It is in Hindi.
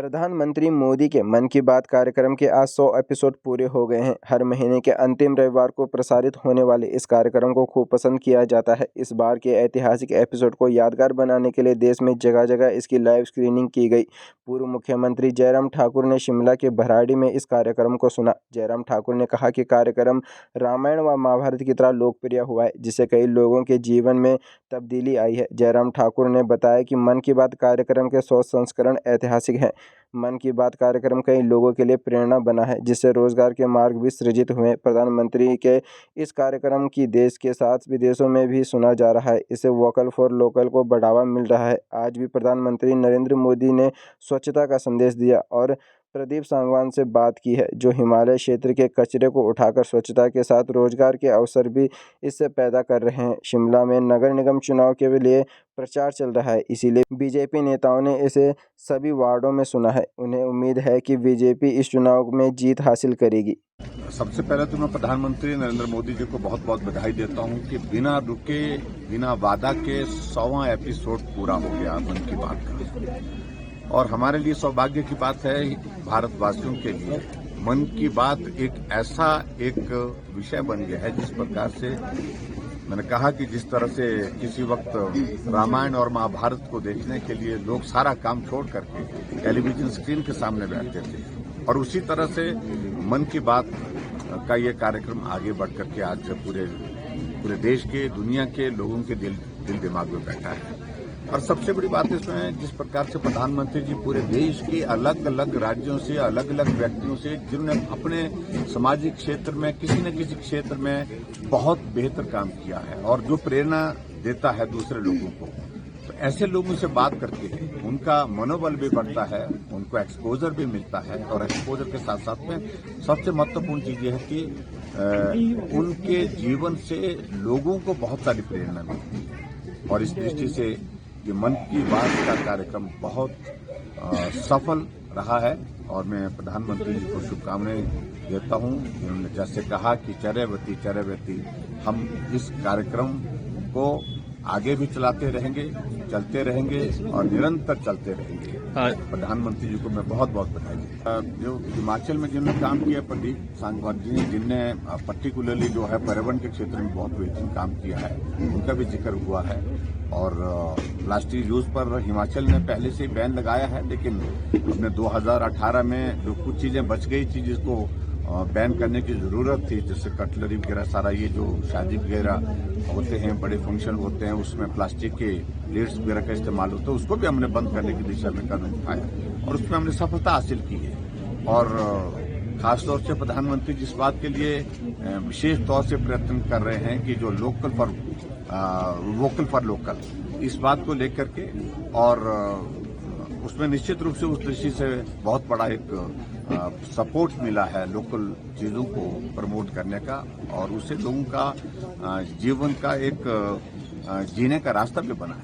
प्रधानमंत्री मोदी के मन की बात कार्यक्रम के आज 100 एपिसोड पूरे हो गए हैं। हर महीने के अंतिम रविवार को प्रसारित होने वाले इस कार्यक्रम को खूब पसंद किया जाता है। इस बार के ऐतिहासिक एपिसोड को यादगार बनाने के लिए देश में जगह जगह इसकी लाइव स्क्रीनिंग की गई। पूर्व मुख्यमंत्री जयराम ठाकुर ने शिमला के भराड़ी में इस कार्यक्रम को सुना। जयराम ठाकुर ने कहा कि कार्यक्रम रामायण व महाभारत की तरह लोकप्रिय हुआ है, जिससे कई लोगों के जीवन में तब्दीली आई है। जयराम ठाकुर ने बताया कि मन की बात कार्यक्रम के 100 संस्करण ऐतिहासिक हैं। मन की बात कार्यक्रम कई लोगों के लिए प्रेरणा बना है, जिससे रोजगार के मार्ग भी सृजित हुए। प्रधानमंत्री के इस कार्यक्रम की देश के साथ विदेशों में भी सुना जा रहा है। इससे वोकल फॉर लोकल को बढ़ावा मिल रहा है। आज भी प्रधानमंत्री नरेंद्र मोदी ने स्वच्छता का संदेश दिया और प्रदीप सांगवान से बात की है, जो हिमालय क्षेत्र के कचरे को उठाकर स्वच्छता के साथ रोजगार के अवसर भी इससे पैदा कर रहे हैं। शिमला में नगर निगम चुनाव के लिए प्रचार चल रहा है, इसीलिए बीजेपी नेताओं ने इसे सभी वार्डों में सुना है। उन्हें उम्मीद है कि बीजेपी इस चुनाव में जीत हासिल करेगी। सबसे पहले तो मैं प्रधानमंत्री नरेंद्र मोदी जी को बहुत बहुत बधाई देता हूं कि बिना रुके बिना वादा के 100वां एपिसोड पूरा हो गया मन की बात का। और हमारे लिए सौभाग्य की बात है, भारतवासियों के लिए मन की बात एक विषय बन गया है। जिस प्रकार से मैंने कहा कि जिस तरह से किसी वक्त रामायण और महाभारत को देखने के लिए लोग सारा काम छोड़ करके टेलीविजन स्क्रीन के सामने बैठते थे, और उसी तरह से मन की बात का ये कार्यक्रम आगे बढ़ करके आज पूरे देश के, दुनिया के लोगों के दिल दिमाग में बैठा है। और सबसे बड़ी बात इसमें जिस प्रकार से प्रधानमंत्री जी पूरे देश के अलग अलग राज्यों से, अलग अलग व्यक्तियों से, जिन्होंने अपने सामाजिक क्षेत्र में किसी न किसी क्षेत्र में बहुत बेहतर काम किया है और जो प्रेरणा देता है दूसरे लोगों को, तो ऐसे लोगों से बात करके उनका मनोबल भी बढ़ता है, उनको एक्सपोजर भी मिलता है। और एक्सपोजर के साथ साथ में सबसे महत्वपूर्ण चीज ये है कि उनके जीवन से लोगों को बहुत सारी प्रेरणा मिलती है। और इस दृष्टि से ये मन की बात का कार्यक्रम बहुत सफल रहा है और मैं प्रधानमंत्री जी को शुभकामनाएं देता हूं। उन्होंने जैसे कहा कि चरैवेति हम इस कार्यक्रम को आगे भी चलते रहेंगे और निरंतर चलते रहेंगे। प्रधानमंत्री जी को मैं बहुत बहुत बधाई देता हूं। जो हिमाचल में जिन्होंने काम किया, प्रदीप सांगवान जी, जिनने पर्टिकुलरली जो है पर्यावरण के क्षेत्र में बहुत बेहतरीन काम किया है, उनका भी जिक्र हुआ है। और प्लास्टिक यूज पर हिमाचल ने पहले से ही बैन लगाया है, लेकिन अपने 2018 में जो कुछ चीजें बच गई थी जिसको बैन करने की जरूरत थी, जैसे कटलरी वगैरह, सारा ये जो शादी वगैरह होते हैं, बड़े फंक्शन होते हैं, उसमें प्लास्टिक के प्लेट्स वगैरह का इस्तेमाल होता है, उसको भी हमने बंद करने की दिशा में कदम उठाया और उसमें हमने सफलता हासिल की है। और खासतौर से प्रधानमंत्री जिस बात के लिए विशेष तौर से प्रयत्न कर रहे हैं कि जो वोकल फॉर लोकल, इस बात को लेकर के, और उसमें निश्चित रूप से उस दृष्टि से बहुत बड़ा एक सपोर्ट मिला है लोकल चीजों को प्रमोट करने का, और उससे लोगों का जीवन का एक जीने का रास्ता भी बना है।